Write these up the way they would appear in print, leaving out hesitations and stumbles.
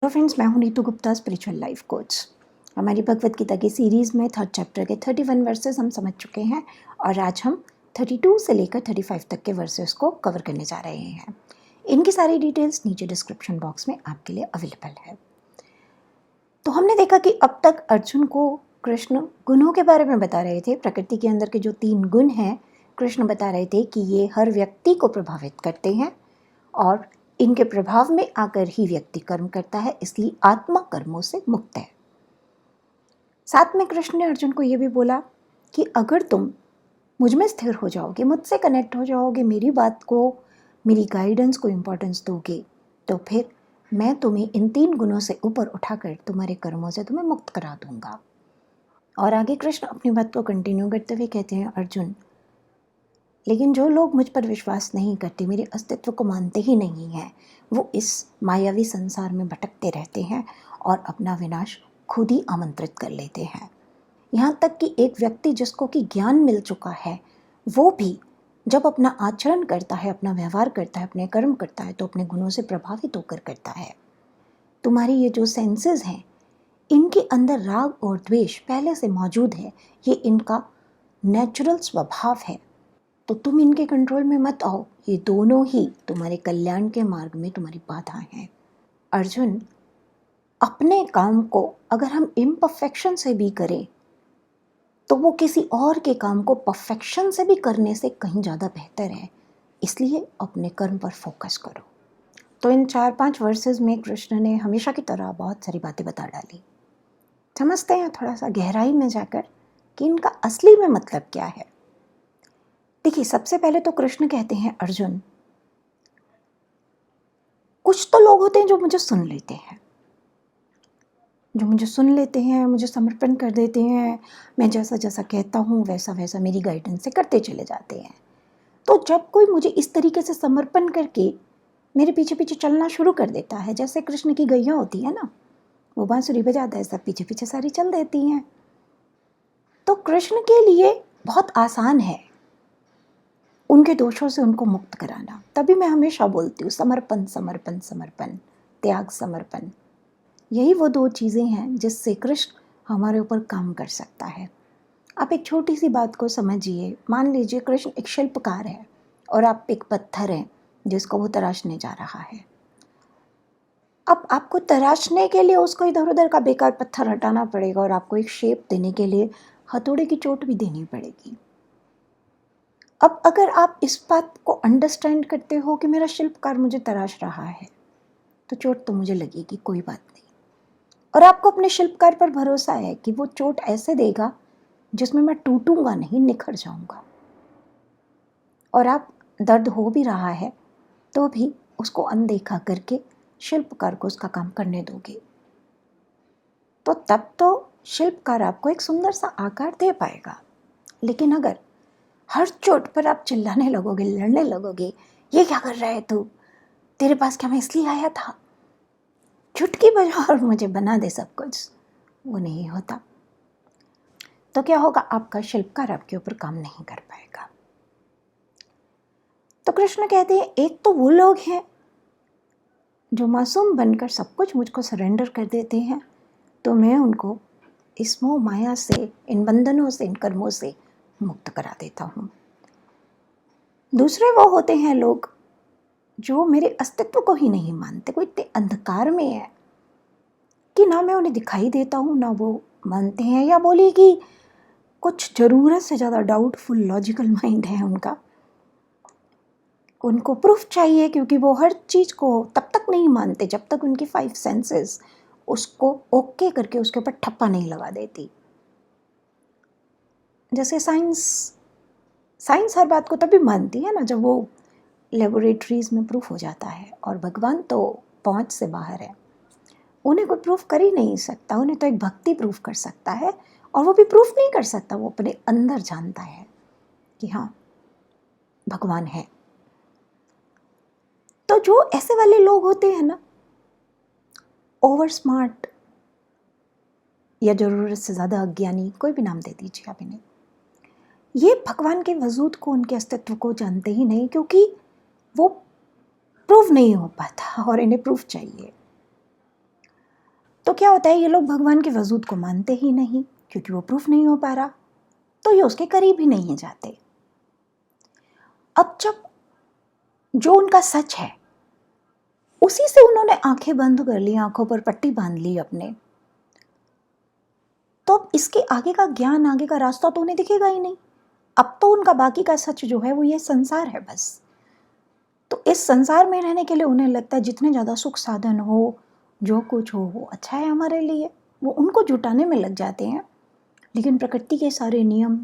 Hello friends, मैं हूं Neetu Gupta, spiritual life coach. हमारी भगवत गीता की सीरीज़ में 3rd चैप्टर के 31 वर्सेस हम समझ चुके हैं और आज हम 32 से लेकर 35 तक के वर्सेस को कवर करने जा रहे हैं। इनकी सारी डिटेल्स नीचे डिस्क्रिप्शन बॉक्स में आपके लिए अवेलेबल है। तो हमने देखा कि अब तक अर्जुन को कृष्ण गुणों के बारे में बता रहे थे। प्रकृति के अंदर के जो 3 गुण हैं, कृष्ण बता रहे थे कि ये हर व्यक्ति को प्रभावित करते हैं और इनके प्रभाव में आकर ही व्यक्ति कर्म करता है, इसलिए आत्मा कर्मों से मुक्त है। साथ में कृष्ण ने अर्जुन को यह भी बोला कि अगर तुम मुझ में स्थिर हो जाओगे, मुझसे कनेक्ट हो जाओगे, मेरी बात को, मेरी गाइडेंस को इम्पोर्टेंस दोगे, तो फिर मैं तुम्हें इन 3 गुणों से ऊपर उठाकर तुम्हारे कर्मों से तुम्हें मुक्त करा दूंगा। और आगे कृष्ण अपनी बात को कंटिन्यू करते हुए कहते हैं, अर्जुन, लेकिन जो लोग मुझ पर विश्वास नहीं करते, मेरे अस्तित्व को मानते ही नहीं हैं, वो इस मायावी संसार में भटकते रहते हैं और अपना विनाश खुद ही आमंत्रित कर लेते हैं। यहाँ तक कि एक व्यक्ति जिसको कि ज्ञान मिल चुका है, वो भी जब अपना आचरण करता है, अपना व्यवहार करता है, अपने कर्म करता है, तो अपने गुणों से प्रभावित होकर करता है। तुम्हारी ये जो सेंसेस हैं, इनके अंदर राग और द्वेष पहले से मौजूद है, ये इनका नेचुरल स्वभाव है, तो तुम इनके कंट्रोल में मत आओ। ये दोनों ही तुम्हारे कल्याण के मार्ग में तुम्हारी बाधा हैं। अर्जुन, अपने काम को अगर हम इम्परफेक्शन से भी करें तो वो किसी और के काम को परफेक्शन से भी करने से कहीं ज़्यादा बेहतर है, इसलिए अपने कर्म पर फोकस करो। तो इन 4-5 वर्सेस में कृष्ण ने हमेशा की तरह बहुत सारी बातें बता डाली। समझते हैं थोड़ा सा गहराई में जाकर कि इनका असली में मतलब क्या है। देखिए, सबसे पहले तो कृष्ण कहते हैं, अर्जुन, कुछ तो लोग होते हैं जो मुझे सुन लेते हैं, मुझे समर्पण कर देते हैं, मैं जैसा जैसा कहता हूँ वैसा वैसा मेरी गाइडेंस से करते चले जाते हैं। तो जब कोई मुझे इस तरीके से समर्पण करके मेरे पीछे पीछे चलना शुरू कर देता है, जैसे कृष्ण की गैया होती है ना, वो बांसुरी बजाता है, सब पीछे पीछे सारी चल देती हैं। तो कृष्ण के लिए बहुत आसान है उनके दोषों से उनको मुक्त कराना। तभी मैं हमेशा बोलती हूँ, समर्पण समर्पण समर्पण, त्याग समर्पण। यही वो 2 चीज़ें हैं जिससे कृष्ण हमारे ऊपर काम कर सकता है। आप एक छोटी सी बात को समझिए। मान लीजिए कृष्ण एक शिल्पकार है और आप एक पत्थर हैं जिसको वो तराशने जा रहा है। अब आपको तराशने के लिए उसको इधर उधर का बेकार पत्थर हटाना पड़ेगा और आपको एक शेप देने के लिए हथौड़े की चोट भी देनी पड़ेगी। अब अगर आप इस बात को अंडरस्टैंड करते हो कि मेरा शिल्पकार मुझे तराश रहा है, तो चोट तो मुझे लगेगी, कोई बात नहीं। और आपको अपने शिल्पकार पर भरोसा है कि वो चोट ऐसे देगा जिसमें मैं टूटूंगा नहीं, निखर जाऊंगा। और आप दर्द हो भी रहा है तो भी उसको अनदेखा करके शिल्पकार को उसका काम करने दोगे, तो तब तो शिल्पकार आपको एक सुंदर सा आकार दे पाएगा। लेकिन अगर हर चोट पर आप चिल्लाने लगोगे, लड़ने लगोगे, ये क्या कर रहा है तू, तेरे पास क्या मैं इसलिए आया था, चुटकी बजा और मुझे बना दे सब कुछ, वो नहीं होता। तो क्या होगा, आपका शिल्पकार आपके ऊपर काम नहीं कर पाएगा। तो कृष्ण कहते हैं, एक तो वो लोग हैं जो मासूम बनकर सब कुछ मुझको सरेंडर कर देते हैं, तो मैं उनको इस मोह माया से, इन बंधनों से, इन कर्मों से मुक्त करा देता हूँ। दूसरे वो होते हैं लोग जो मेरे अस्तित्व को ही नहीं मानते, वो इतने अंधकार में है कि ना मैं उन्हें दिखाई देता हूँ, ना वो मानते हैं, या बोली कि कुछ ज़रूरत से ज़्यादा डाउटफुल लॉजिकल माइंड है उनका। उनको प्रूफ चाहिए, क्योंकि वो हर चीज़ को तब तक नहीं मानते जब तक उनकी 5 सेंसेस उसको ओके करके उसके ऊपर ठप्पा नहीं लगा देती। जैसे साइंस हर बात को तभी मानती है ना जब वो लेबोरेटरीज में प्रूफ हो जाता है, और भगवान तो पहुंच से बाहर है, उन्हें कोई प्रूफ कर ही नहीं सकता। उन्हें तो एक भक्ति प्रूफ कर सकता है, और वो भी प्रूफ नहीं कर सकता, वो अपने अंदर जानता है कि हाँ, भगवान है। तो जो ऐसे वाले लोग होते हैं ना, ओवर स्मार्ट या ज़रूरत से ज़्यादा अज्ञानी, कोई भी नाम दे दीजिए आप इन्हें, ये भगवान के वजूद को, उनके अस्तित्व को जानते ही नहीं, क्योंकि वो प्रूव नहीं हो पाता और इन्हें प्रूफ चाहिए। क्या होता है, ये लोग भगवान के वजूद को मानते ही नहीं क्योंकि वो प्रूफ नहीं हो पा रहा, तो ये उसके करीब ही नहीं जाते। अब जब जो उनका सच है उसी से उन्होंने आंखें बंद कर ली, आंखों पर पट्टी बांध ली अपने, तो अब इसके आगे का ज्ञान, आगे का रास्ता तो उन्हें दिखेगा ही नहीं। अब तो उनका बाकी का सच जो है वो ये संसार है बस। तो इस संसार में रहने के लिए उन्हें लगता है जितने ज़्यादा सुख साधन हो, जो कुछ हो वो अच्छा है हमारे लिए, वो उनको जुटाने में लग जाते हैं। लेकिन प्रकृति के सारे नियम,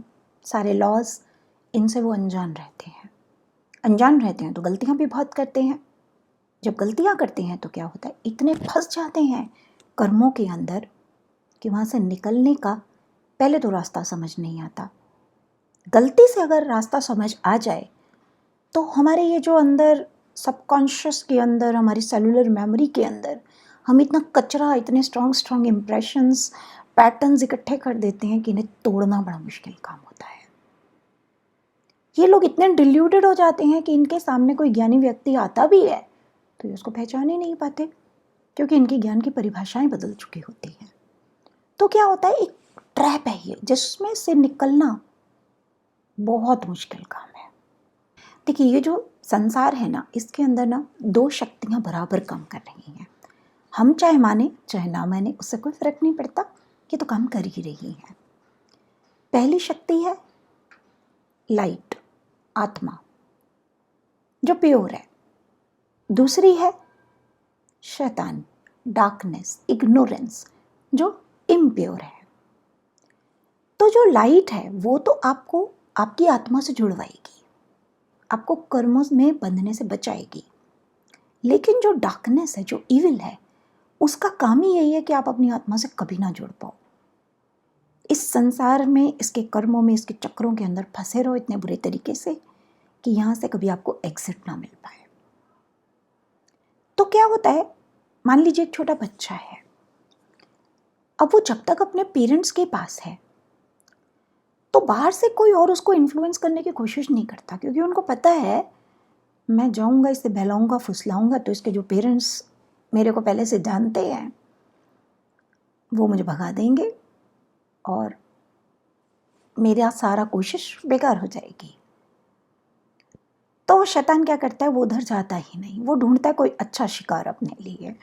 सारे लॉज, इनसे वो अनजान रहते हैं। अनजान रहते हैं तो गलतियाँ भी बहुत करते हैं। जब गलतियाँ करते हैं तो क्या होता है, इतने फंस जाते हैं कर्मों के अंदर कि वहाँ से निकलने का पहले तो रास्ता समझ नहीं आता। गलती से अगर रास्ता समझ आ जाए तो हमारे ये जो अंदर सबकॉन्शियस के अंदर, हमारी सेलुलर मेमोरी के अंदर हम इतना कचरा, इतने स्ट्रॉन्ग इम्प्रेशंस, पैटर्न्स इकट्ठे कर देते हैं कि इन्हें तोड़ना बड़ा मुश्किल काम होता है। ये लोग इतने डिल्यूटेड हो जाते हैं कि इनके सामने कोई ज्ञानी व्यक्ति आता भी है तो ये उसको पहचान ही नहीं पाते, क्योंकि इनकी ज्ञान की परिभाषाएं बदल चुकी होती हैं। तो क्या होता है, एक ट्रैप है ये, जिसमें से निकलना बहुत मुश्किल काम है। देखिए, ये जो संसार है ना, इसके अंदर ना दो शक्तियां बराबर काम कर रही हैं। हम चाहे माने चाहे ना माने, उससे कोई फर्क नहीं पड़ता, ये तो काम कर ही रही है। पहली शक्ति है लाइट, आत्मा, जो प्योर है। दूसरी है शैतान, डार्कनेस, इग्नोरेंस, जो इम्प्योर है। तो जो लाइट है वो तो आपको आपकी आत्मा से जुड़वाएगी, आपको कर्मों में बंधने से बचाएगी। लेकिन जो डार्कनेस है, जो इविल है, उसका काम ही यही है कि आप अपनी आत्मा से कभी ना जुड़ पाओ। इस संसार में, इसके कर्मों में, इसके चक्रों के अंदर फंसे रहो इतने बुरे तरीके से कि यहाँ से कभी आपको एग्जिट ना मिल पाए। तो क्या होता है, मान लीजिए एक छोटा बच्चा है, अब वो जब तक अपने पेरेंट्स के पास है तो बाहर से कोई और उसको इन्फ्लुएंस करने की कोशिश नहीं करता, क्योंकि उनको पता है मैं जाऊंगा, इससे बहलाऊंगा, फुसलाऊंगा तो इसके जो पेरेंट्स मेरे को पहले से जानते हैं वो मुझे भगा देंगे और मेरा सारा कोशिश बेकार हो जाएगी। तो शैतान क्या करता है, वो उधर जाता ही नहीं, वो ढूंढता है कोई अच्छा शिकार अपने लिए।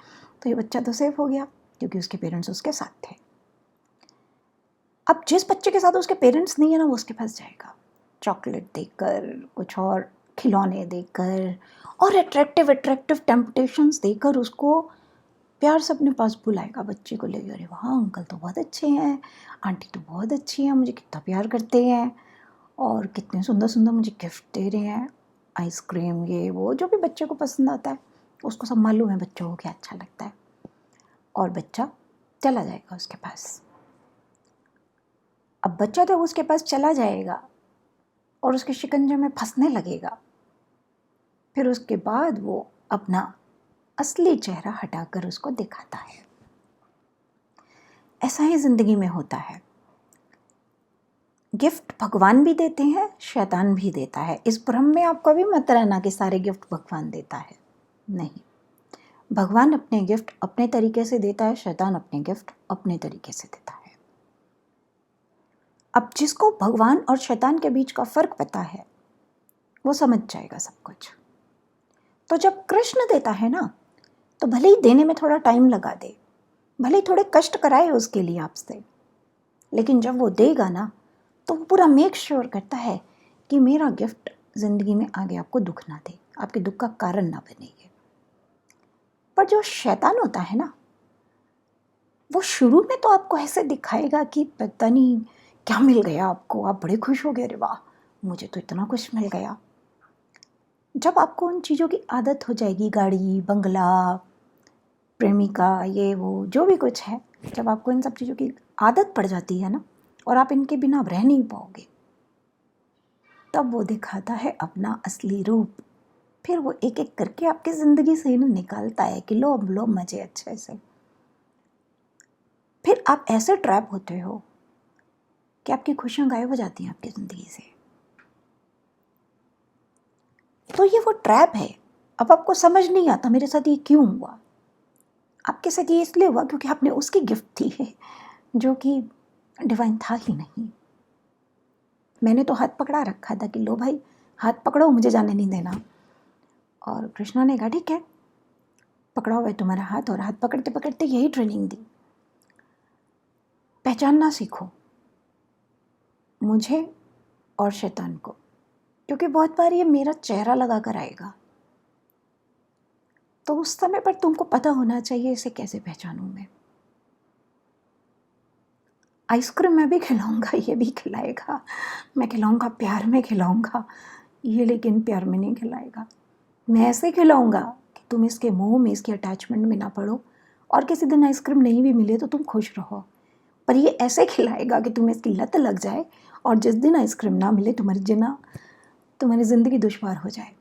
तो ये बच्चा तो सेफ हो गया क्योंकि उसके पेरेंट्स उसके साथ थे। अब जिस बच्चे के साथ उसके पेरेंट्स नहीं है ना, वो उसके पास जाएगा चॉकलेट देकर, कुछ और खिलौने देकर और अट्रैक्टिव टेम्पटेशंस देकर उसको प्यार से अपने पास बुलाएगा बच्चे को लेकर। अरे वाह, अंकल तो बहुत अच्छे हैं, आंटी तो बहुत अच्छी हैं, मुझे कितना प्यार करते हैं और कितने सुंदर सुंदर मुझे गिफ्ट दे रहे हैं, आइसक्रीम, ये वो, जो भी बच्चे को पसंद आता है उसको सब मालूम है बच्चों को क्या अच्छा लगता है। और बच्चा चला जाएगा उसके पास। अब बच्चा तो उसके पास चला जाएगा और उसके शिकंजे में फंसने लगेगा। फिर उसके बाद वो अपना असली चेहरा हटाकर उसको दिखाता है। ऐसा ही जिंदगी में होता है। गिफ्ट भगवान भी देते हैं, शैतान भी देता है। इस भ्रम में आप कभी मत रहना कि सारे गिफ्ट भगवान देता है, नहीं। भगवान अपने गिफ्ट अपने तरीके से देता है, शैतान अपने गिफ्ट अपने तरीके से देता है। अब जिसको भगवान और शैतान के बीच का फर्क पता है वो समझ जाएगा सब कुछ। तो जब कृष्ण देता है ना, तो भले ही देने में थोड़ा टाइम लगा दे, भले ही थोड़े कष्ट कराए उसके लिए आपसे, लेकिन जब वो देगा ना तो वो पूरा मेक श्योर करता है कि मेरा गिफ्ट जिंदगी में आगे आपको दुख ना दे, आपके दुख का कारण ना बने ये। पर जो शैतान होता है ना, वो शुरू में तो आपको ऐसे दिखाएगा कि पता नहीं क्या मिल गया आपको, आप बड़े खुश हो गए, अरे वाह मुझे तो इतना कुछ मिल गया। जब आपको उन चीज़ों की आदत हो जाएगी, गाड़ी, बंगला, प्रेमिका, ये वो जो भी कुछ है, जब आपको इन सब चीज़ों की आदत पड़ जाती है ना और आप इनके बिना अब रह नहीं पाओगे, तब वो दिखाता है अपना असली रूप। फिर वो एक एक करके आपकी ज़िंदगी से इन्हें निकालता है कि लो अब लो मज़े अच्छे से। फिर आप ऐसे ट्रैप होते हो कि आपकी खुशियाँ गायब हो जाती हैं आपकी ज़िंदगी से। तो ये वो ट्रैप है। अब आपको समझ नहीं आता मेरे साथ ये क्यों हुआ, आपके साथ ये इसलिए हुआ क्योंकि आपने उसकी गिफ्ट थी है जो कि डिवाइन था ही नहीं। मैंने तो हाथ पकड़ा रखा था कि लो भाई हाथ पकड़ो, मुझे जाने नहीं देना। और कृष्णा ने कहा ठीक है, पकड़ा हुआ है तुम्हारा हाथ, और हाथ पकड़ते पकड़ते यही ट्रेनिंग दी, पहचानना सीखो मुझे और शैतान को, क्योंकि बहुत बार ये मेरा चेहरा लगा कर आएगा। तो उस समय पर तुमको पता होना चाहिए इसे कैसे पहचानूं मैं। आइसक्रीम मैं भी खिलाऊंगा, ये भी खिलाएगा, मैं खिलाऊंगा प्यार में खिलाऊंगा, ये लेकिन प्यार में नहीं खिलाएगा। मैं ऐसे खिलाऊंगा कि तुम इसके मोह में, इसके अटैचमेंट में ना पड़ो, और किसी दिन आइसक्रीम नहीं भी मिले तो तुम खुश रहो। पर ये ऐसे खिलाएगा कि तुम्हें इसकी लत लग जाए, और जिस दिन आइसक्रीम ना मिले तुम्हारी ज़िंदगी दुश्वार हो जाए।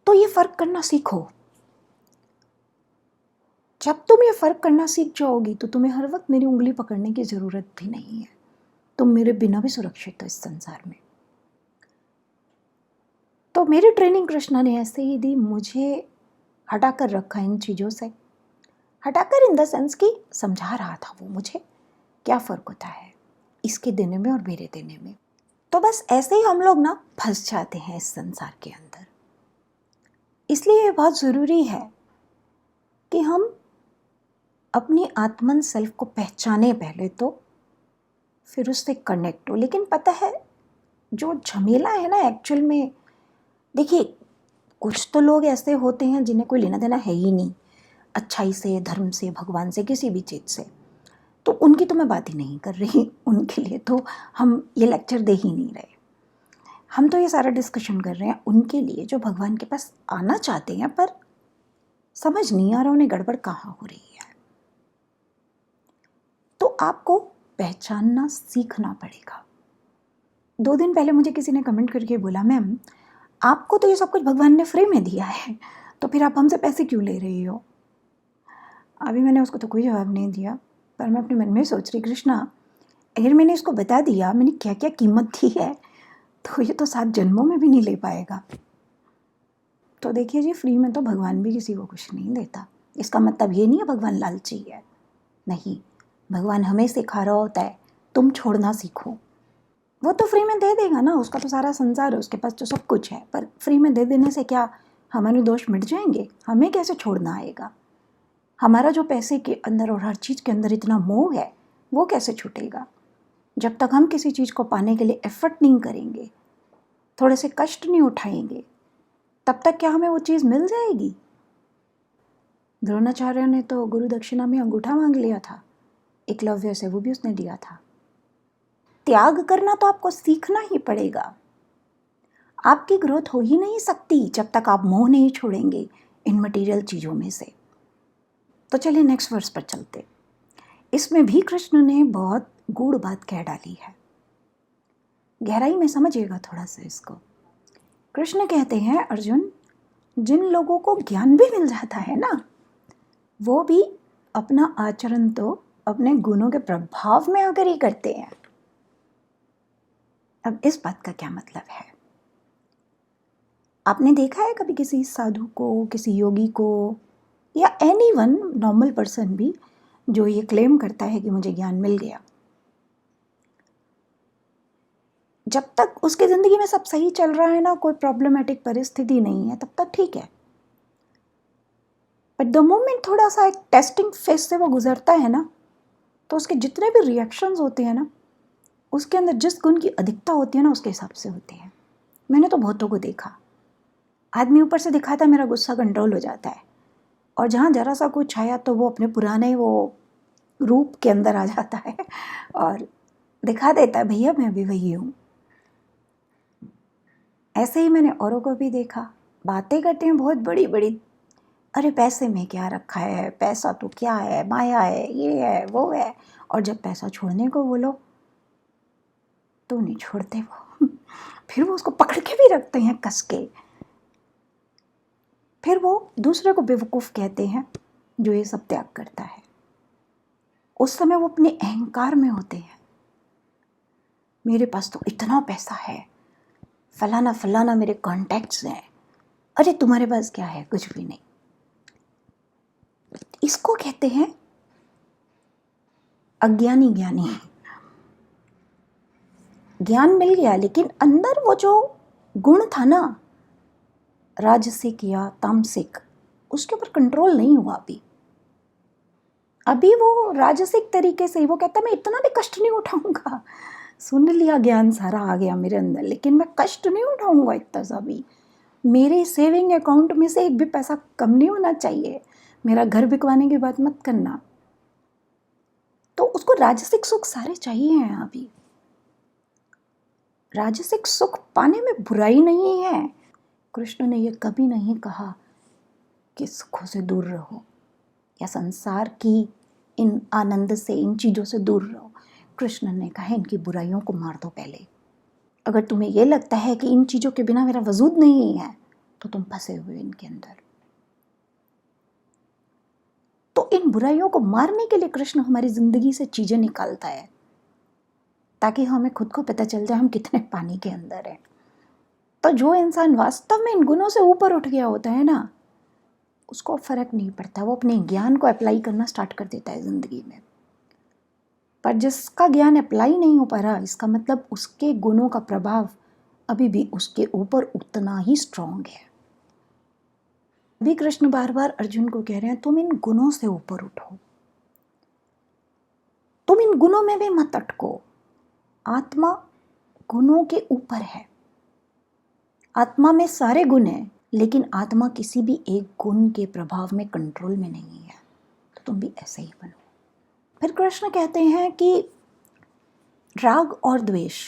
तो ये फ़र्क करना सीखो। जब तुम ये फ़र्क करना सीख जाओगी तो तुम्हें हर वक्त मेरी उंगली पकड़ने की ज़रूरत भी नहीं है। तुम मेरे बिना भी सुरक्षित हो इस संसार में। तो मेरी ट्रेनिंग कृष्णा ने ऐसे ही दी, मुझे हटा कर रखा इन चीज़ों से। हटाकर इन द सेंस कि समझा रहा था वो मुझे क्या फ़र्क होता है इसके देने में और मेरे देने में। तो बस ऐसे ही हम लोग ना फंस जाते हैं इस संसार के अंदर। इसलिए ये बहुत ज़रूरी है कि हम अपनी आत्मन सेल्फ को पहचाने पहले, तो फिर उससे कनेक्ट हो। लेकिन पता है जो झमेला है ना एक्चुअल में, देखिए कुछ तो लोग ऐसे होते हैं जिन्हें कोई लेना देना है ही नहीं अच्छाई से, धर्म से, भगवान से, किसी भी चीज़ से। तो उनकी तो मैं बात ही नहीं कर रही, उनके लिए तो हम ये लेक्चर दे ही नहीं रहे। हम तो ये सारा डिस्कशन कर रहे हैं उनके लिए जो भगवान के पास आना चाहते हैं पर समझ नहीं आ रहा उन्हें गड़बड़ कहाँ हो रही है। तो आपको पहचानना सीखना पड़ेगा। 2 दिन पहले मुझे किसी ने कमेंट करके बोला, मैम आपको तो ये सब कुछ भगवान ने फ्री में दिया है, तो फिर आप हमसे पैसे क्यों ले रही हो? अभी मैंने उसको तो कोई जवाब नहीं दिया, पर मैं अपने मन में सोच रही, कृष्णा अगर मैंने इसको बता दिया मैंने क्या क्या कीमत दी है, तो ये तो 7 जन्मों में भी नहीं ले पाएगा। तो देखिए जी, फ्री में तो भगवान भी किसी को कुछ नहीं देता। इसका मतलब ये नहीं है भगवान लालची है, नहीं। भगवान हमें सिखा रहा होता है तुम छोड़ना सीखो। वो तो फ्री में दे देगा ना, उसका तो सारा संसार है, उसके पास तो सब कुछ है। पर फ्री में दे देने से क्या हमारे दोष मिट जाएंगे? हमें कैसे छोड़ना आएगा? हमारा जो पैसे के अंदर और हर चीज़ के अंदर इतना मोह है वो कैसे छूटेगा? जब तक हम किसी चीज़ को पाने के लिए एफर्ट नहीं करेंगे, थोड़े से कष्ट नहीं उठाएंगे, तब तक क्या हमें वो चीज़ मिल जाएगी? द्रोणाचार्य ने तो गुरु दक्षिणा में अंगूठा मांग लिया था, एकलव्य से वो भी उसने दिया था। त्याग करना तो आपको सीखना ही पड़ेगा। आपकी ग्रोथ हो ही नहीं सकती जब तक आप मोह नहीं छोड़ेंगे इन मटेरियल चीज़ों में से। तो चलिए नेक्स्ट वर्स पर चलते। इसमें भी कृष्ण ने बहुत गूढ़ बात कह डाली है, गहराई में समझिएगा थोड़ा सा इसको। कृष्ण कहते हैं, अर्जुन जिन लोगों को ज्ञान भी मिल जाता है ना, वो भी अपना आचरण तो अपने गुणों के प्रभाव में आकर ही करते हैं। अब इस बात का क्या मतलब है? आपने देखा है कभी किसी साधु को, किसी योगी को, या एनीवन नॉर्मल पर्सन भी जो ये क्लेम करता है कि मुझे ज्ञान मिल गया, जब तक उसकी ज़िंदगी में सब सही चल रहा है ना, कोई प्रॉब्लमेटिक परिस्थिति नहीं है, तब तक ठीक है। बट द मोमेंट थोड़ा सा एक टेस्टिंग फेज से वो गुजरता है ना, तो उसके जितने भी रिएक्शंस होते हैं ना, उसके अंदर जिस गुण की अधिकता होती है ना, उसके हिसाब से होते हैं। मैंने तो बहुतों को देखा, आदमी ऊपर से दिखाता है मेरा गुस्सा कंट्रोल हो जाता है, और जहाँ जरा सा कुछ आया तो वो अपने पुराने वो रूप के अंदर आ जाता है और दिखा देता है भैया मैं भी वही हूँ। ऐसे ही मैंने औरों को भी देखा, बातें करते हैं बहुत बड़ी बड़ी, अरे पैसे में क्या रखा है, पैसा तो क्या है, माया है, ये है वो है, और जब पैसा छोड़ने को बोलो तो नहीं छोड़ते वो फिर वो उसको पकड़ के भी रखते हैं कस के। फिर वो दूसरे को बेवकूफ़ कहते हैं जो ये सब त्याग करता है। उस समय वो अपने अहंकार में होते हैं, मेरे पास तो इतना पैसा है, फलाना फलाना मेरे कॉन्टैक्ट्स हैं। अरे तुम्हारे पास क्या है? कुछ भी नहीं। इसको कहते हैं अज्ञानी ज्ञानी। ज्ञान मिल गया लेकिन अंदर वो जो गुण था ना, राजसिक या तामसिक, उसके ऊपर कंट्रोल नहीं हुआ। अभी वो राजसिक तरीके से वो कहता है मैं इतना भी कष्ट नहीं उठाऊंगा, सुन लिया, ज्ञान सारा आ गया मेरे अंदर, लेकिन मैं कष्ट नहीं उठाऊंगा इतना सा भी, मेरे सेविंग अकाउंट में से एक भी पैसा कम नहीं होना चाहिए, मेरा घर बिकवाने की बात मत करना। तो उसको राजसिक सुख सारे चाहिए हैं। अभी राजसिक सुख पाने में बुराई नहीं है। कृष्ण ने यह कभी नहीं कहा कि सुखों से दूर रहो या संसार की इन आनंद से, इन चीज़ों से दूर रहो। कृष्ण ने कहा इनकी बुराइयों को मार दो पहले। अगर तुम्हें यह लगता है कि इन चीज़ों के बिना मेरा वजूद नहीं है तो तुम फंसे हुए इनके अंदर। तो इन बुराइयों को मारने के लिए कृष्ण हमारी जिंदगी से चीज़ें निकालता है ताकि हमें खुद को पता चल जाए हम कितने पानी के अंदर हैं। तो जो इंसान वास्तव में इन गुणों से ऊपर उठ गया होता है ना, उसको फर्क नहीं पड़ता, वो अपने ज्ञान को अप्लाई करना स्टार्ट कर देता है जिंदगी में। पर जिसका ज्ञान अप्लाई नहीं हो पा रहा, इसका मतलब उसके गुणों का प्रभाव अभी भी उसके ऊपर उतना ही स्ट्रांग है। अभी कृष्ण बार बार अर्जुन को कह रहे हैं तुम इन गुणों से ऊपर उठो, तुम इन गुणों में भी मत अटको। आत्मा गुणों के ऊपर है, आत्मा में सारे गुण हैं, लेकिन आत्मा किसी भी एक गुण के प्रभाव में, कंट्रोल में नहीं है। तो तुम भी ऐसे ही बनो। फिर कृष्ण कहते हैं कि राग और द्वेष,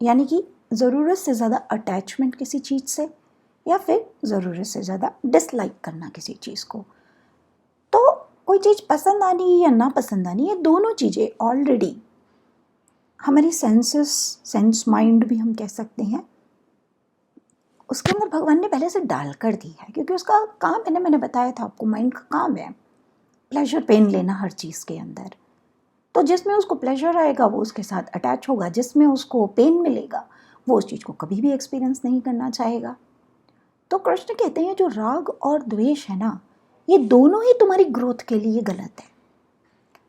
यानी कि ज़रूरत से ज़्यादा अटैचमेंट किसी चीज़ से या फिर ज़रूरत से ज़्यादा डिसलाइक करना किसी चीज़ को। तो कोई चीज़ पसंद आनी या ना पसंद आनी, ये दोनों चीज़ें ऑलरेडी हमारी सेंस माइंड भी हम कह सकते हैं, उसके अंदर भगवान ने पहले से डाल कर दी है। क्योंकि उसका काम है ना, मैंने बताया था आपको, माइंड का काम है प्लेजर पेन लेना हर चीज़ के अंदर। तो जिसमें उसको प्लेजर आएगा वो उसके साथ अटैच होगा, जिसमें उसको पेन मिलेगा वो उस चीज़ को कभी भी एक्सपीरियंस नहीं करना चाहेगा। तो कृष्ण कहते हैं जो राग और द्वेष है ना, ये दोनों ही तुम्हारी ग्रोथ के लिए गलत है।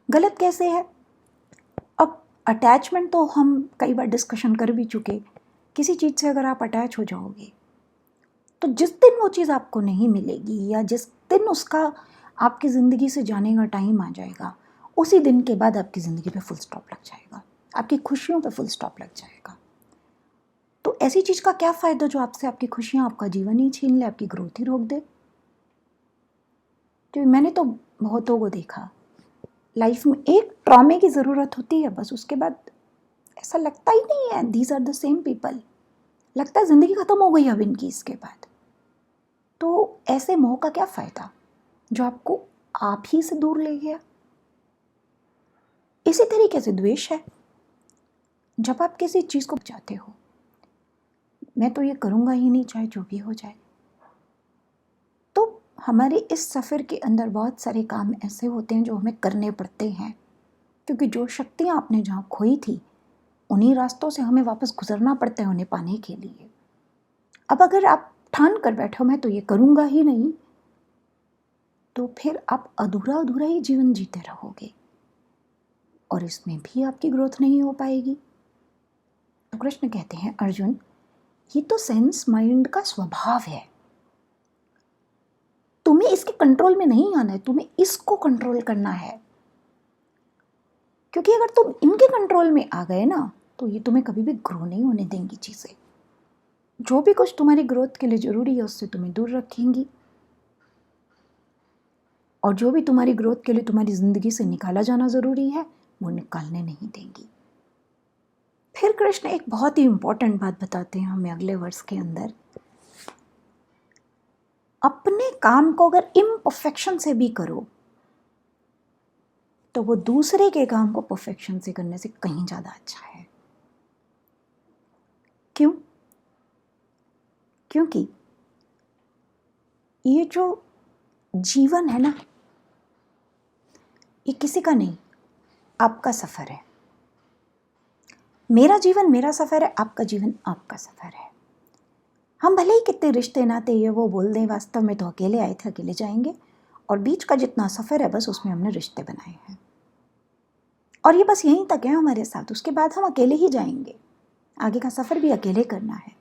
गलत कैसे है? अब अटैचमेंट तो हम कई बार डिस्कशन कर भी चुके। किसी चीज़ से अगर आप अटैच हो जाओगे तो जिस दिन वो चीज़ आपको नहीं मिलेगी या जिस दिन उसका आपकी ज़िंदगी से जाने का टाइम आ जाएगा, उसी दिन के बाद आपकी ज़िंदगी पे फुल स्टॉप लग जाएगा, आपकी खुशियों पे फुल स्टॉप लग जाएगा। तो ऐसी चीज़ का क्या फ़ायदा जो आपसे आपकी खुशियाँ, आपका जीवन ही छीन ले, आपकी ग्रोथ ही रोक दे। तो मैंने तो बहुतों को देखा, लाइफ में एक ट्रॉमे की ज़रूरत होती है बस, उसके बाद ऐसा लगता ही नहीं है these are the same people, लगता है ज़िंदगी ख़त्म हो गई अब इनकी इसके बाद। तो ऐसे मोह का क्या फ़ायदा जो आपको आप ही से दूर ले गया। इसी तरीके से द्वेष है, जब आप किसी चीज़ को चाहते हो, मैं तो ये करूँगा ही नहीं चाहे जो भी हो जाए। तो हमारे इस सफ़र के अंदर बहुत सारे काम ऐसे होते हैं जो हमें करने पड़ते हैं, क्योंकि जो शक्तियाँ आपने जहाँ खोई थी उन्हीं रास्तों से हमें वापस गुजरना पड़ता है उन्हें पाने के लिए। अब अगर आप ठान कर बैठो मैं तो ये करूँगा ही नहीं, तो फिर आप अधूरा अधूरा ही जीवन जीते रहोगे और इसमें भी आपकी ग्रोथ नहीं हो पाएगी। तो कृष्ण कहते हैं अर्जुन, ये तो सेंस माइंड का स्वभाव है, तुम्हें इसके कंट्रोल में नहीं आना है, तुम्हें इसको कंट्रोल करना है। क्योंकि अगर तुम इनके कंट्रोल में आ गए ना तो ये तुम्हें कभी भी ग्रो नहीं होने देंगी चीज़ें। जो भी कुछ तुम्हारी ग्रोथ के लिए ज़रूरी है उससे तुम्हें दूर रखेंगी, और जो भी तुम्हारी ग्रोथ के लिए तुम्हारी ज़िंदगी से निकाला जाना ज़रूरी है वो निकालने नहीं देंगी। फिर कृष्ण एक बहुत ही इम्पोर्टेंट बात बताते हैं हमें अगले वर्ष के अंदर, अपने काम को अगर इम्परफेक्शन से भी करो तो वो दूसरे के काम को परफेक्शन से करने से कहीं ज़्यादा अच्छा है। क्यों? क्योंकि ये जो जीवन है ना, ये किसी का नहीं, आपका सफ़र है। मेरा जीवन मेरा सफ़र है, आपका जीवन आपका सफ़र है। हम भले ही कितने रिश्ते नाते ये वो बोल दें, वास्तव में तो अकेले आए थे अकेले जाएंगे, और बीच का जितना सफ़र है बस उसमें हमने रिश्ते बनाए हैं, और ये बस यहीं तक है हमारे साथ। उसके बाद हम अकेले ही जाएंगे, आगे का सफ़र भी अकेले करना है।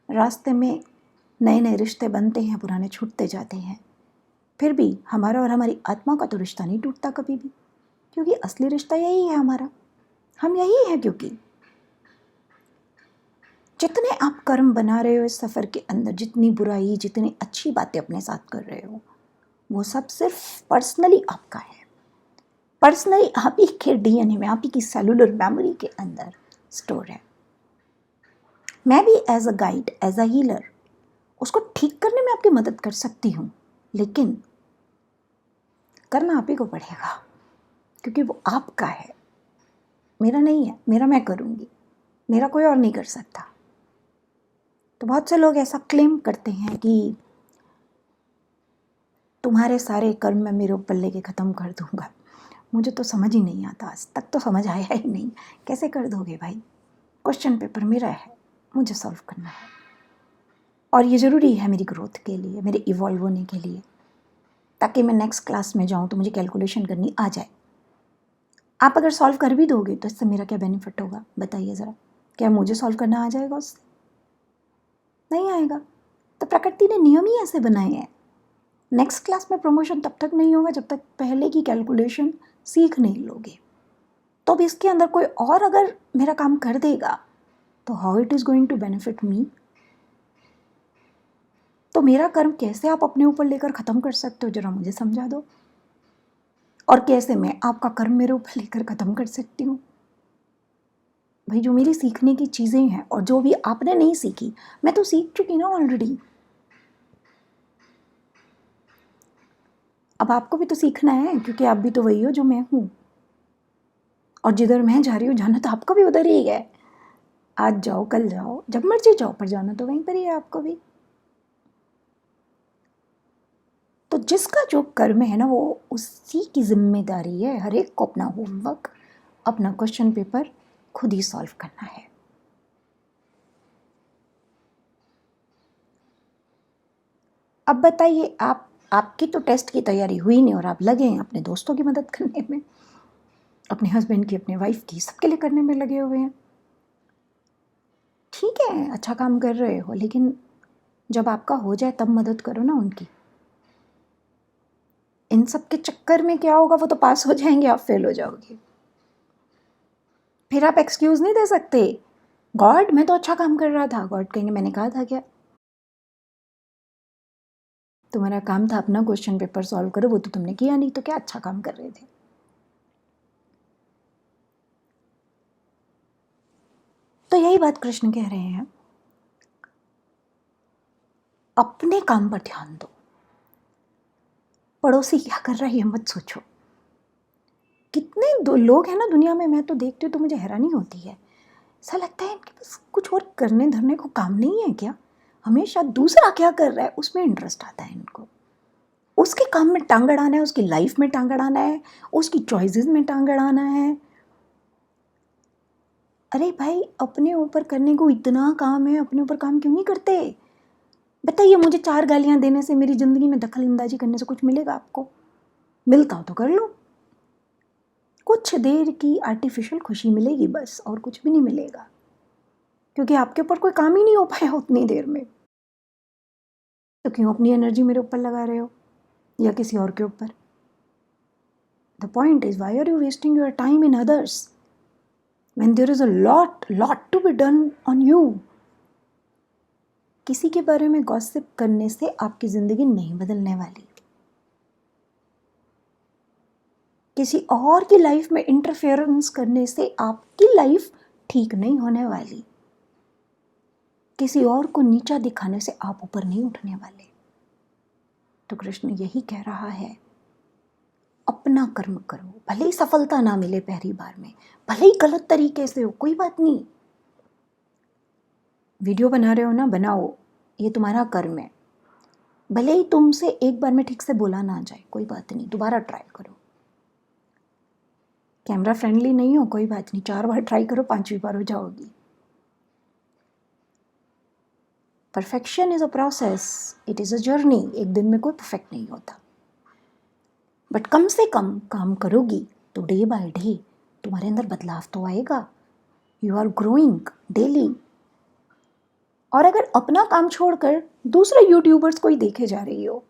रास्ते में नए नए रिश्ते बनते हैं, पुराने छूटते जाते हैं, फिर भी हमारा और हमारी आत्मा का तो रिश्ता नहीं टूटता कभी भी, क्योंकि असली रिश्ता यही है हमारा, हम यही हैं। क्योंकि जितने आप कर्म बना रहे हो इस सफ़र के अंदर, जितनी बुराई, जितनी अच्छी बातें अपने साथ कर रहे हो, वो सब सिर्फ पर्सनली आपका है, पर्सनली आप ही के डीएनए में, आप ही की सेलुलर मेमोरी के अंदर स्टोर है। मैं भी as a guide, as a healer उसको ठीक करने में आपकी मदद कर सकती हूँ, लेकिन करना आप ही को पड़ेगा, क्योंकि वो आपका है, मेरा नहीं है। मेरा मैं करूँगी, मेरा कोई और नहीं कर सकता। तो बहुत से लोग ऐसा क्लेम करते हैं कि तुम्हारे सारे कर्म मैं मेरे ऊपर लेके ख़त्म कर दूँगा। मुझे तो समझ ही नहीं आता, आज तक तो समझ आया ही नहीं। कैसे कर दोगे भाई? क्वेश्चन पेपर मेरा है, मुझे सॉल्व करना है, और ये ज़रूरी है मेरी ग्रोथ के लिए, मेरे इवॉल्व होने के लिए, ताकि मैं नेक्स्ट क्लास में जाऊँ तो मुझे कैलकुलेशन करनी आ जाए। आप अगर सॉल्व कर भी दोगे तो इससे मेरा क्या बेनिफिट होगा, बताइए ज़रा। क्या मुझे सॉल्व करना आ जाएगा उससे? नहीं आएगा। तो प्रकृति ने नियम ही ऐसे बनाए हैं। नेक्स्ट क्लास में प्रमोशन तब तक नहीं होगा जब तक पहले की कैलकुलेशन सीख नहीं लोगे। तो अब इसके अंदर कोई और अगर मेरा काम कर देगा तो how it is going to benefit me? तो मेरा कर्म कैसे आप अपने ऊपर लेकर ख़त्म कर सकते हो, ज़रा मुझे समझा दो। और कैसे मैं आपका कर्म मेरे ऊपर लेकर ख़त्म कर सकती हूँ? भाई, जो मेरी सीखने की चीज़ें हैं और जो भी आपने नहीं सीखी, मैं तो सीख चुकी ना ऑलरेडी। अब आपको भी तो सीखना है, क्योंकि आप भी तो वही हो जो मैं हूँ, और जिधर मैं जा रही हूँ जाना तो आपको भी उधर ही है। आज जाओ, कल जाओ, जब मर्जी जाओ, पर जाना तो वहीं पर ही है आपको भी। तो जिसका जो कर्म है ना, वो उसी की जिम्मेदारी है हर एक को अपना होमवर्क, अपना क्वेश्चन पेपर खुद ही सॉल्व करना है। अब बताइए, आपकी तो टेस्ट की तैयारी हुई नहीं और आप लगे हैं अपने दोस्तों की मदद करने में, अपने हस्बैंड की, अपने वाइफ की, सबके लिए करने में लगे हुए हैं। ठीक है, अच्छा काम कर रहे हो, लेकिन जब आपका हो जाए तब मदद करो ना उनकी। इन सब के चक्कर में क्या होगा, वो तो पास हो जाएंगे, आप फेल हो जाओगे। फिर आप एक्सक्यूज़ नहीं दे सकते, गॉड मैं तो अच्छा काम कर रहा था। गॉड कहेंगे मैंने कहा था क्या? तुम्हारा काम था अपना क्वेश्चन पेपर सॉल्व करो, वो तो तुमने किया नहीं, तो क्या अच्छा काम कर रहे थे? तो यही बात कृष्ण कह रहे हैं, अपने काम पर ध्यान दो, पड़ोसी क्या कर रहा है ये मत सोचो। कितने दो लोग हैं ना दुनिया में, मैं तो देखती हूँ तो मुझे हैरानी होती है। ऐसा लगता है इनके पास कुछ और करने धरने को काम नहीं है क्या? हमेशा दूसरा क्या कर रहा है उसमें इंटरेस्ट आता है इनको, उसके काम में टांग अड़ाना है, उसकी लाइफ में टांग अड़ाना है, उसकी चॉइसेस में टांग अड़ाना है। अरे भाई, अपने ऊपर करने को इतना काम है, अपने ऊपर काम क्यों नहीं करते? बताइए, मुझे 4 गालियां देने से, मेरी ज़िंदगी में दखल अंदाजी करने से कुछ मिलेगा आपको? मिलता हो तो कर लो। कुछ देर की आर्टिफिशियल खुशी मिलेगी बस, और कुछ भी नहीं मिलेगा, क्योंकि आपके ऊपर कोई काम ही नहीं हो पाया उतनी देर में। तो क्यों अपनी एनर्जी मेरे ऊपर लगा रहे हो या किसी और के ऊपर? The point is, why are you wasting your time in others when there is a lot to be done on you? किसी के बारे में गॉसिप करने से आपकी ज़िंदगी नहीं बदलने वाली। किसी और की लाइफ में इंटरफेरेंस करने से आपकी लाइफ ठीक नहीं होने वाली। किसी और को नीचा दिखाने से आप ऊपर नहीं उठने वाले। तो कृष्ण यही कह रहा है, अपना कर्म करो, भले ही सफलता ना मिले पहली बार में, भले ही गलत तरीके से हो, कोई बात नहीं। वीडियो बना रहे हो ना, बनाओ, ये तुम्हारा कर्म है। भले ही तुमसे एक बार में ठीक से बोला ना जाए, कोई बात नहीं, दोबारा ट्राई करो। कैमरा फ्रेंडली नहीं हो, कोई बात नहीं, 4 बार ट्राई करो, 5वीं बार हो जाओगी। Perfection is a process, it is a journey. एक दिन में कोई परफेक्ट नहीं होता। बट कम से कम काम करोगी तो डे बाय डे तुम्हारे अंदर बदलाव तो आएगा। You are growing daily. और अगर अपना काम छोड़कर दूसरे यूट्यूबर्स को ही देखे जा रही हो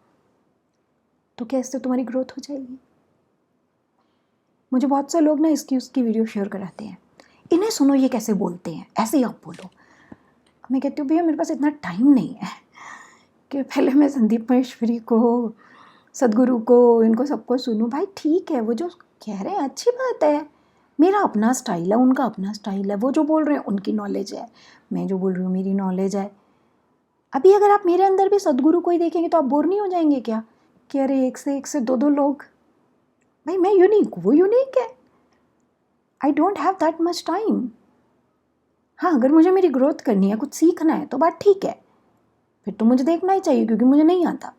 तो क्या इससे तुम्हारी ग्रोथ हो जाएगी? मुझे बहुत से लोग ना इसकी उसकी वीडियो शेयर कराते हैं, इन्हें सुनो ये कैसे बोलते हैं, ऐसे ही आप बोलो। मैं कहती हूँ भैया मेरे पास इतना टाइम नहीं है कि पहले मैं संदीप महेश्वरी को, सदगुरु को, इनको सबको सुनूं। भाई ठीक है, वो जो कह रहे हैं अच्छी बात है, मेरा अपना स्टाइल है, उनका अपना स्टाइल है, वो जो बोल रहे हैं उनकी नॉलेज है, मैं जो बोल रही हूँ मेरी नॉलेज है। अभी अगर आप मेरे अंदर भी सदगुरु को ही देखेंगे तो आप बोर नहीं हो जाएंगे क्या कि अरे एक से दो दो लोग? भाई मैं यूनिक, वो यूनिक है। I don't have that much time. हाँ, अगर मुझे मेरी ग्रोथ करनी है, कुछ सीखना है तो बात ठीक है, फिर तो मुझे देखना ही चाहिए क्योंकि मुझे नहीं आता।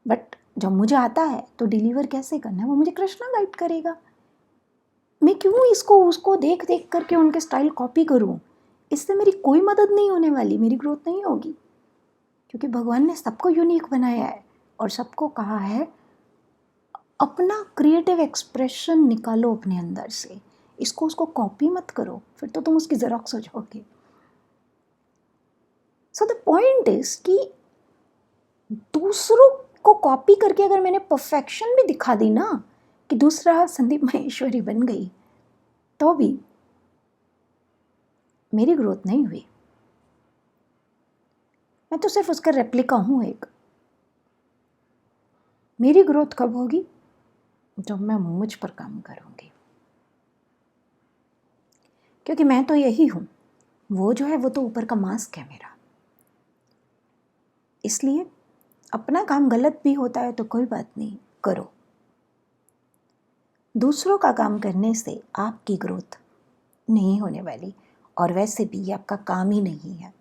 बट जब मुझे आता है तो डिलीवर कैसे करना है वो मुझे कृष्णा गाइड करेगा। मैं क्यों इसको उसको देख देख करके उनके स्टाइल कॉपी करूं? इससे मेरी कोई मदद नहीं होने वाली, मेरी ग्रोथ नहीं होगी। क्योंकि भगवान ने सबको यूनिक बनाया है और सबको कहा है अपना क्रिएटिव एक्सप्रेशन निकालो अपने अंदर से, इसको उसको कॉपी मत करो, फिर तो तुम उसकी जेरॉक्स हो जाओगे। सो द पॉइंट इज कि दूसरों को कॉपी करके अगर मैंने परफेक्शन भी दिखा दी ना कि दूसरा संदीप महेश्वरी बन गई, तो भी मेरी ग्रोथ नहीं हुई। मैं तो सिर्फ उसका रेप्लिका हूं एक। मेरी ग्रोथ कब होगी? जब मैं मुझ पर काम करूंगी। क्योंकि मैं तो यही हूं, वो जो है वो तो ऊपर का मास्क है मेरा। इसलिए अपना काम गलत भी होता है तो कोई बात नहीं, करो। दूसरों का काम करने से आपकी ग्रोथ नहीं होने वाली, और वैसे भी ये आपका काम ही नहीं है।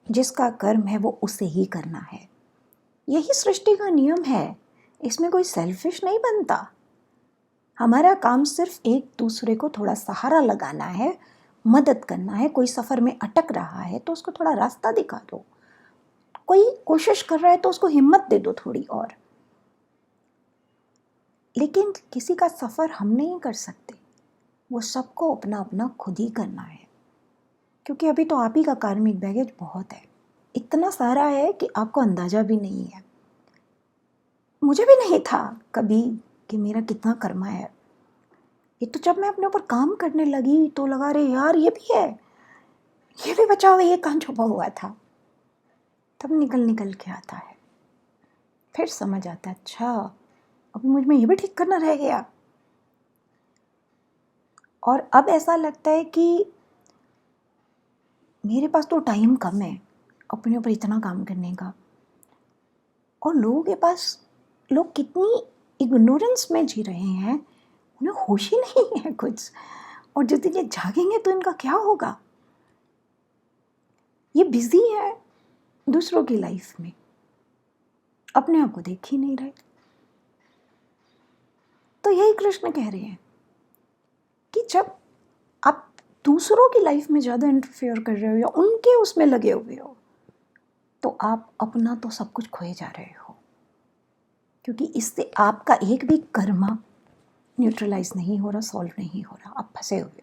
जिसका कर्म है वो उसे ही करना है। यही सृष्टि का नियम है, इसमें कोई सेल्फिश नहीं बनता। हमारा काम सिर्फ एक दूसरे को थोड़ा सहारा लगाना है, मदद करना है। कोई सफ़र में अटक रहा है तो उसको थोड़ा रास्ता दिखा दो, कोई कोशिश कर रहा है तो उसको हिम्मत दे दो थोड़ी और। लेकिन किसी का सफ़र हम नहीं कर सकते, वो सबको अपना अपना खुद ही करना है। क्योंकि अभी तो आप ही का कार्मिक बैगेज बहुत है, इतना सारा है कि आपको अंदाज़ा भी नहीं है। मुझे भी नहीं था कभी कि मेरा कितना कर्मा है। ये तो जब मैं अपने ऊपर काम करने लगी तो लगा रे यार ये भी है, ये भी बचा हुआ, ये कहाँ छुपा हुआ था। तब निकल निकल के आता है, फिर समझ आता है अच्छा अभी मुझ में ये भी ठीक करना रह गया। और अब ऐसा लगता है कि मेरे पास तो टाइम कम है अपने ऊपर इतना काम करने का, और लोगों के पास, लोग कितनी इग्नोरेंस में जी रहे हैं, उन्हें होश ही नहीं है कुछ। और जिस दिन ये जागेंगे तो इनका क्या होगा? ये बिजी है दूसरों की लाइफ में, अपने आप को देख ही नहीं रहे। तो यही कृष्ण कह रहे हैं कि जब आप दूसरों की लाइफ में ज़्यादा इंटरफेयर कर रहे हो या उनके उसमें लगे हुए हो तो आप अपना तो सब कुछ खोए जा रहे हो। क्योंकि इससे आपका एक भी कर्मा न्यूट्रलाइज नहीं हो रहा, सॉल्व नहीं हो रहा, आप फंसे हुए।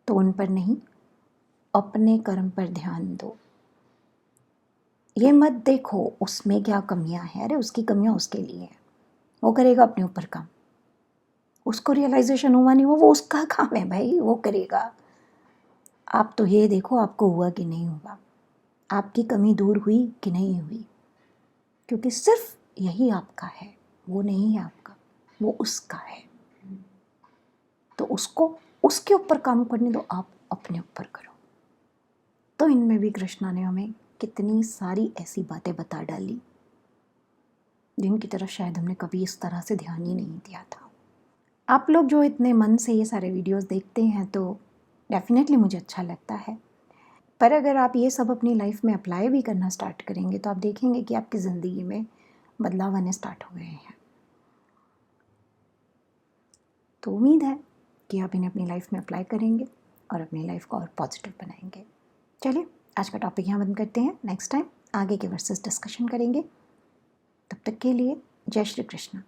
तो उन पर नहीं, अपने कर्म पर ध्यान दो। ये मत देखो उसमें क्या कमियां हैं, अरे उसकी कमियां उसके लिए हैं, वो करेगा अपने ऊपर काम। उसको रियलाइजेशन हुआ नहीं हुआ वो उसका काम है भाई, वो करेगा। आप तो ये देखो आपको हुआ कि नहीं हुआ, आपकी कमी दूर हुई कि नहीं हुई। क्योंकि सिर्फ यही आपका है, वो नहीं है आपका, वो उसका है। तो उसको उसके ऊपर काम करने दो, आप अपने ऊपर करो। तो इनमें भी कृष्णा ने हमें कितनी सारी ऐसी बातें बता डाली जिनकी तरफ शायद हमने कभी इस तरह से ध्यान ही नहीं दिया था। आप लोग जो इतने मन से ये सारे वीडियोस देखते हैं तो डेफिनेटली मुझे अच्छा लगता है। पर अगर आप ये सब अपनी लाइफ में अप्लाई भी करना स्टार्ट करेंगे तो आप देखेंगे कि आपकी ज़िंदगी में बदलाव आने स्टार्ट हो गए हैं। तो उम्मीद है कि आप इन्हें अपनी लाइफ में अप्लाई करेंगे और अपनी लाइफ को और पॉजिटिव बनाएंगे। चलिए आज का टॉपिक यहाँ बंद करते हैं, नेक्स्ट टाइम आगे के वर्सेस डिस्कशन करेंगे। तब तक के लिए जय श्री कृष्ण।